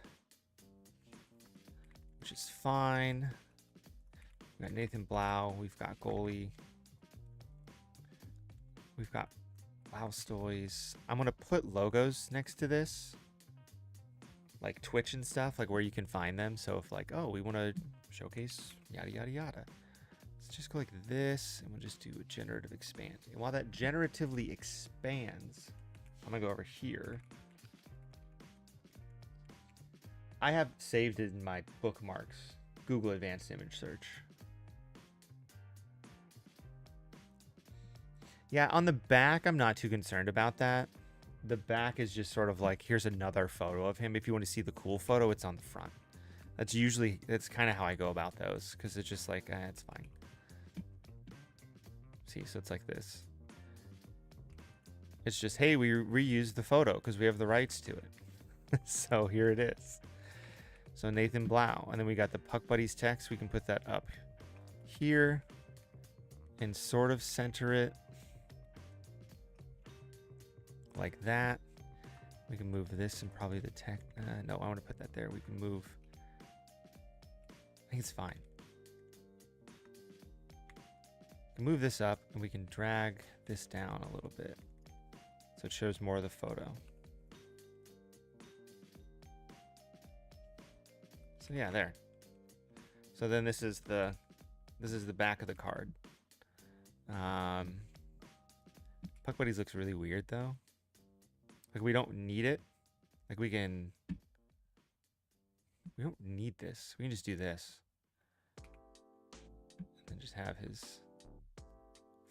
which is fine. We got Nathan Blau. We've got goalie. We've got Blaustoise. I'm gonna put logos next to this, like Twitch and stuff, like where you can find them. So if like, oh, we want to showcase yada yada yada. Let's just go like this, and we'll just do a generative expand. And while that generatively expands, I'm gonna go over here. I have saved it in my bookmarks, Google Advanced Image Search. Yeah, on the back, I'm not too concerned about that. The back is just sort of like, here's another photo of him. If you want to see the cool photo, it's on the front. That's kind of how I go about those, because it's just like, it's fine. See, so it's like this. It's just, hey, we reused the photo because we have the rights to it. So here it is. So Nathan Blau. And then we got the Puck Buddies text. We can put that up here and sort of center it like that. We can move this and probably the text. No, I want to put that there. We can move. I think it's fine. We can move this up and we can drag this down a little bit so it shows more of the photo. So yeah, there. So then this is the back of the card. Puck Buddies looks really weird though. Like we don't need it. Like we can We don't need this. We can just do this. And just have his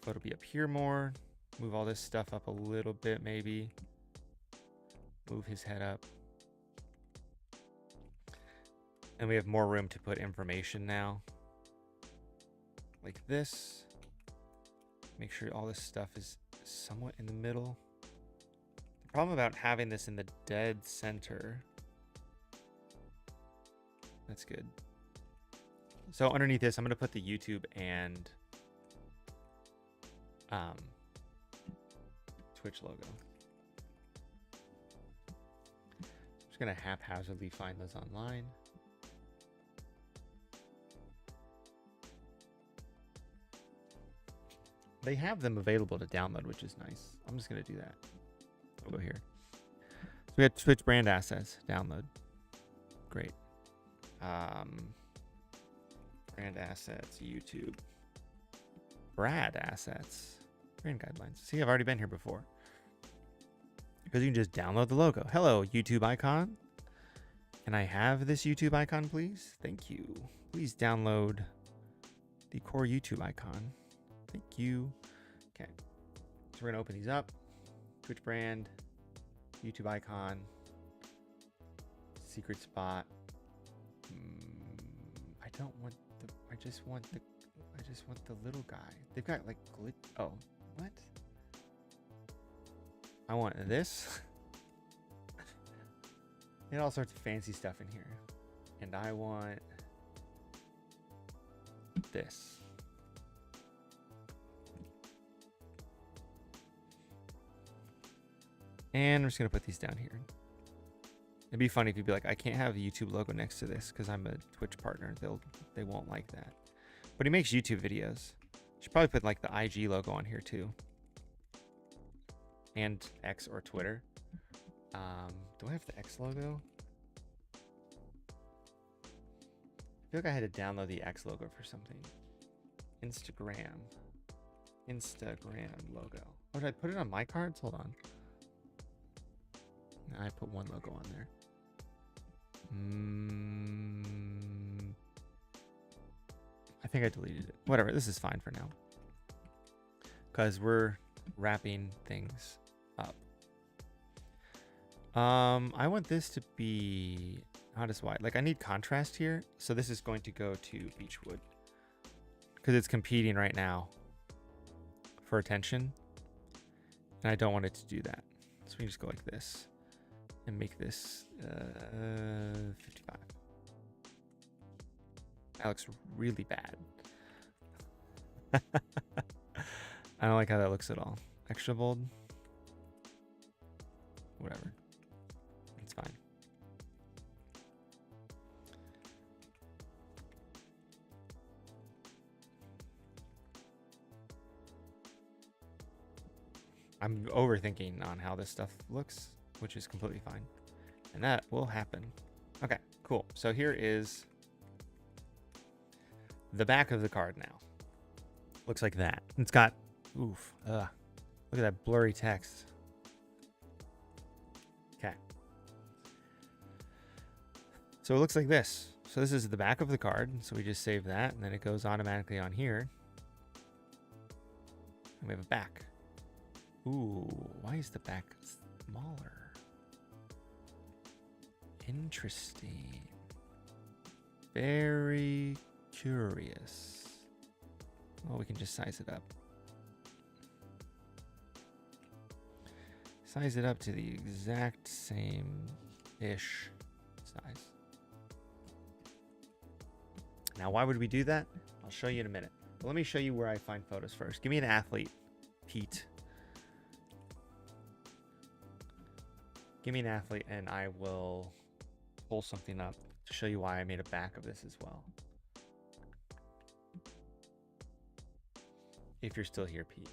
photo be up here more. Move all this stuff up a little bit, maybe. Move his head up. And we have more room to put information now. Like this. Make sure all this stuff is somewhat in the middle. The problem about having this in the dead center. That's good. So underneath this, I'm going to put the YouTube and Twitch logo. Just going to haphazardly find those online. They have them available to download, which is nice. I'm just going to do that. We'll go here. So we have Twitch brand assets, download. Great. Brand assets, YouTube. Brad assets, brand guidelines. See, I've already been here before. Because you can just download the logo. Hello, YouTube icon. Can I have this YouTube icon, please? Thank you. Please download the core YouTube icon. Thank you. Okay. So we're going to open these up. Twitch brand, YouTube icon, secret spot. I don't want the, I just want the little guy. They've got like oh, what? I want this. They had all sorts of fancy stuff in here. And I want this. And we're just gonna put these down here. It'd be funny if you'd be like, I can't have a YouTube logo next to this because I'm a Twitch partner. They won't like that. But he makes YouTube videos. Should probably put like the IG logo on here too. And X or Twitter. Do I have the X logo? I feel like I had to download the X logo for something. Instagram logo. Oh, did I put it on my cards? Hold on. I put one logo on there. I think I deleted it. Whatever, this is fine for now. Because we're wrapping things up. I want this to be not as wide. Like I need contrast here. So this is going to go to Beechwood. Because it's competing right now for attention. And I don't want it to do that. So we can just go like this. And make this 55. That looks really bad. I don't like how that looks at all. Extra bold. Whatever. It's fine. I'm overthinking on how this stuff looks, which is completely fine. And that will happen. Okay, cool. So here is the back of the card now. Looks like that. It's got, oof, look at that blurry text. Okay. So it looks like this. So this is the back of the card. So we just save that and then it goes automatically on here. And we have a back. Ooh, why is the back smaller? Interesting. Very curious. Well, we can just size it up. Size it up to the exact same-ish size. Now, why would we do that? I'll show you in a minute. But let me show you where I find photos first. Give me an athlete, Pete. Give me an athlete and I will pull something up to show you why I made a back of this as well. If you're still here, Pete.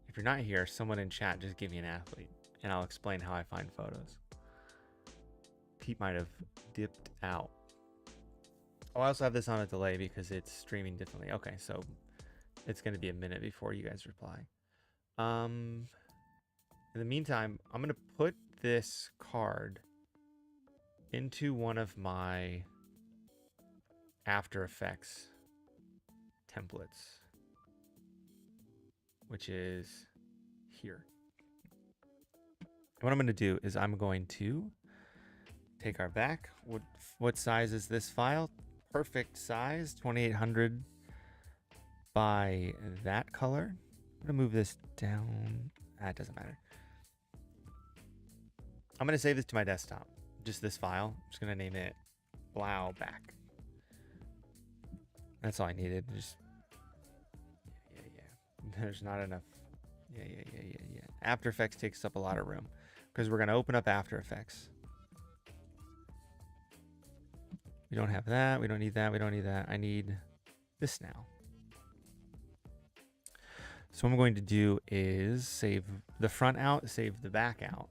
If you're not here, someone in chat just give me an athlete and I'll explain how I find photos. Pete might have dipped out. Oh, I also have this on a delay because it's streaming differently. Okay, so it's going to be a minute before you guys reply. In the meantime, I'm going to put this card into one of my After Effects templates, which is here. And what I'm going to do is I'm going to take our back. What size is this file? Perfect size, 2800 by that color. I'm going to move this down. It doesn't matter. I'm going to save this to my desktop. Just this file. I'm just going to name it Blauback. That's all I needed. Just yeah. There's not enough. Yeah. After Effects takes up a lot of room because we're going to open up After Effects. We don't have that. We don't need that. We don't need that. I need this now. So what I'm going to do is save the front out, save the back out,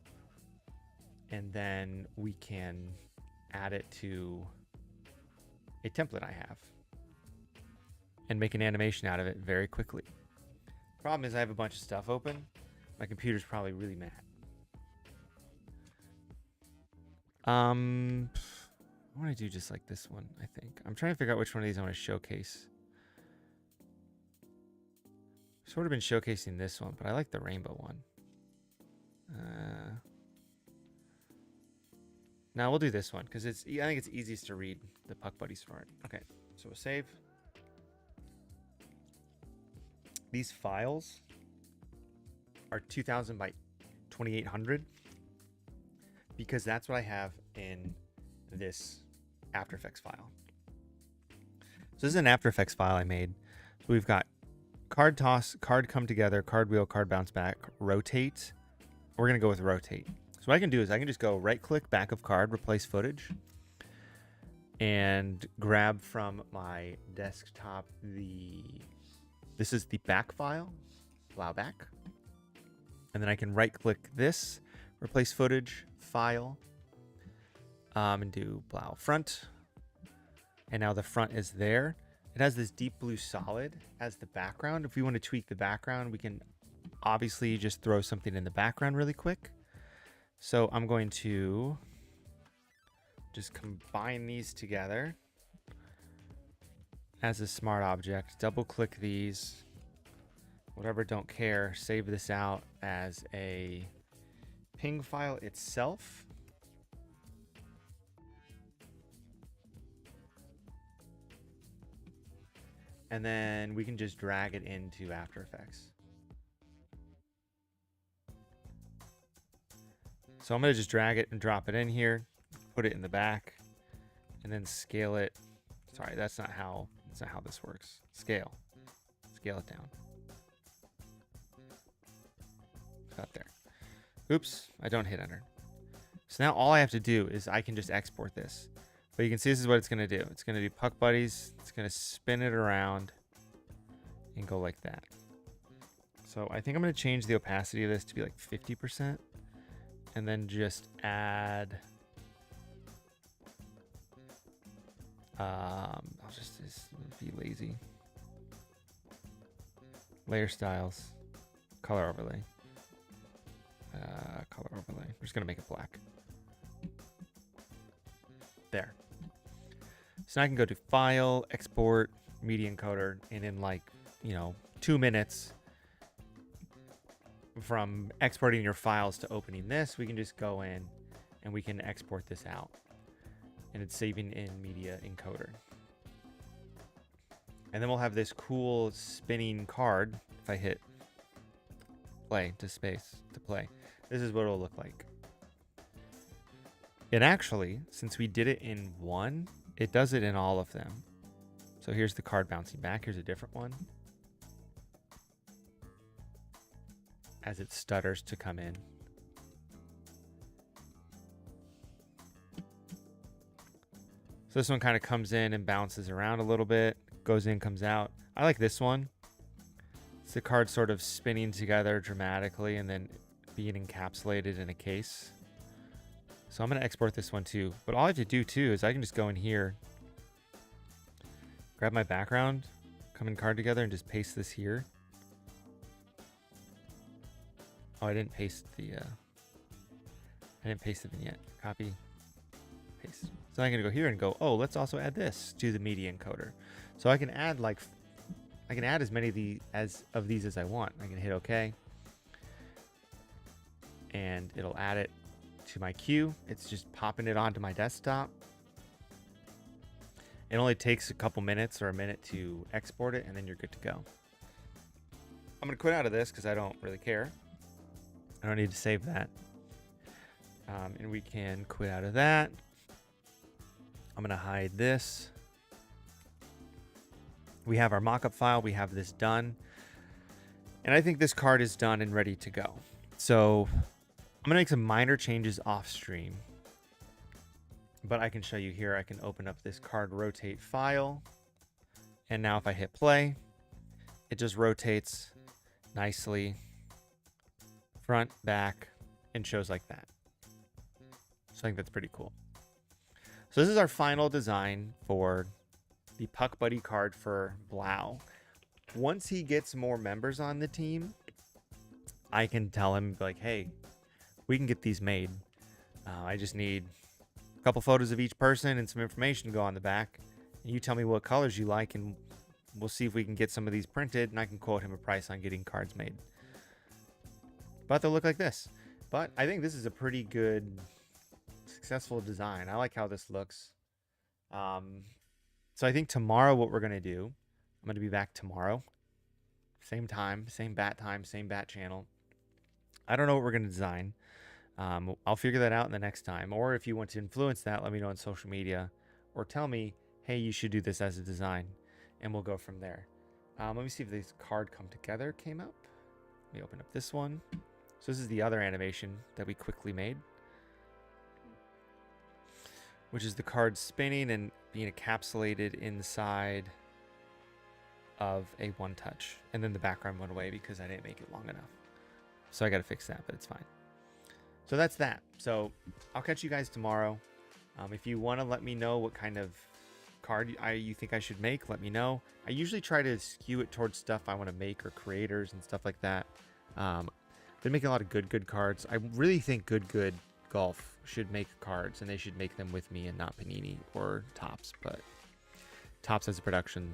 and then we can add it to a template I have and make an animation out of it very quickly. Problem is I have a bunch of stuff open. My computer's probably really mad. I want to do just like this one, I think. I'm trying to figure out which one of these I want to showcase. Sort of been showcasing this one, but I like the rainbow one. Now we'll do this one because I think it's easiest to read the Puck Buddies part. Okay, so we'll save. These files are 2000 by 2800 because that's what I have in this After Effects file. So this is an After Effects file I made. So we've got card toss, card come together, card wheel, card bounce back, rotate. We're going to go with rotate. So what I can do is I can just go right click back of card, replace footage, and grab from my desktop this is the back file, Blauback. And then I can right click this, replace footage, file, and do Blau front. And now the front is there. It has this deep blue solid as the background. If we want to tweak the background, we can obviously just throw something in the background really quick. So I'm going to just combine these together as a smart object. Double click these. Whatever, don't care. Save this out as a ping file itself. And then we can just drag it into After Effects. So I'm going to just drag it and drop it in here, put it in the back, and then scale it. Sorry, that's not how this works. Scale it down. About there. Oops, I don't hit enter. So now all I have to do is I can just export this. But you can see this is what it's going to do. It's going to do Puck Buddies. It's going to spin it around and go like that. So I think I'm going to change the opacity of this to be like 50%. And then just add... I'll just be lazy. Layer styles. Color overlay. Color overlay. We're just going to make it black. There. So now I can go to File, Export, Media Encoder, and in like, 2 minutes from exporting your files to opening this, we can just go in and we can export this out. And it's saving in Media Encoder. And then we'll have this cool spinning card. If I hit play to space to play, this is what it'll look like. It actually, since we did it in one, it does it in all of them. So here's the card bouncing back. Here's a different one. As it stutters to come in. So this one kind of comes in and bounces around a little bit. Goes in, comes out. I like this one. It's the card sort of spinning together dramatically and then being encapsulated in a case. So I'm going to export this one too. But all I have to do too is I can just go in here, grab my background, come in card together and just paste this here. Oh, I didn't paste the vignette. Copy, paste. So I'm going to go here and go, oh, let's also add this to the media encoder. So I can add as many of these as I want. I can hit OK. And it'll add it to my queue. It's just popping it onto my desktop. It only takes a couple minutes or a minute to export it, and then you're good to go. I'm going to quit out of this because I don't really care. I don't need to save that. And we can quit out of that. I'm going to hide this. We have our mockup file. We have this done. And I think this card is done and ready to go. So I'm going to make some minor changes off stream. But I can show you here. I can open up this card rotate file. And now if I hit play, it just rotates nicely front, back, and shows like that. So I think that's pretty cool. So this is our final design for the Puck Buddy card for Blau. Once he gets more members on the team, I can tell him, like, hey, we can get these made. I just need a couple photos of each person and some information to go on the back. And you tell me what colors you like, and we'll see if we can get some of these printed, and I can quote him a price on getting cards made. But they'll look like this. But I think this is a pretty good, successful design. I like how this looks. So I think tomorrow what we're going to do, I'm going to be back tomorrow. Same time, same bat channel. I don't know what we're going to design. I'll figure that out in the next time. Or if you want to influence that, let me know on social media. Or tell me, hey, you should do this as a design. And we'll go from there. Let me see if this card come together came up. Let me open up this one. So this is the other animation that we quickly made, which is the card spinning and being encapsulated inside of a one touch. And then the background went away because I didn't make it long enough. So I got to fix that, but it's fine. So that's that. So I'll catch you guys tomorrow. If you want to let me know what kind of card you think I should make, let me know. I usually try to skew it towards stuff I want to make or creators and stuff like that. Been making a lot of good cards. I really think good golf should make cards, and they should make them with me and not Panini or Topps. But Topps has a production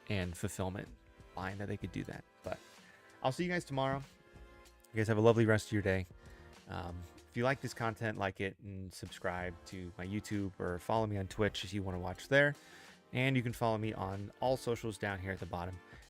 and fulfillment line that they could do that. But I'll see you guys tomorrow. You guys have a lovely rest of your day. If you like this content, like it and subscribe to my YouTube, or follow me on Twitch if you want to watch there. And you can follow me on all socials down here at the bottom.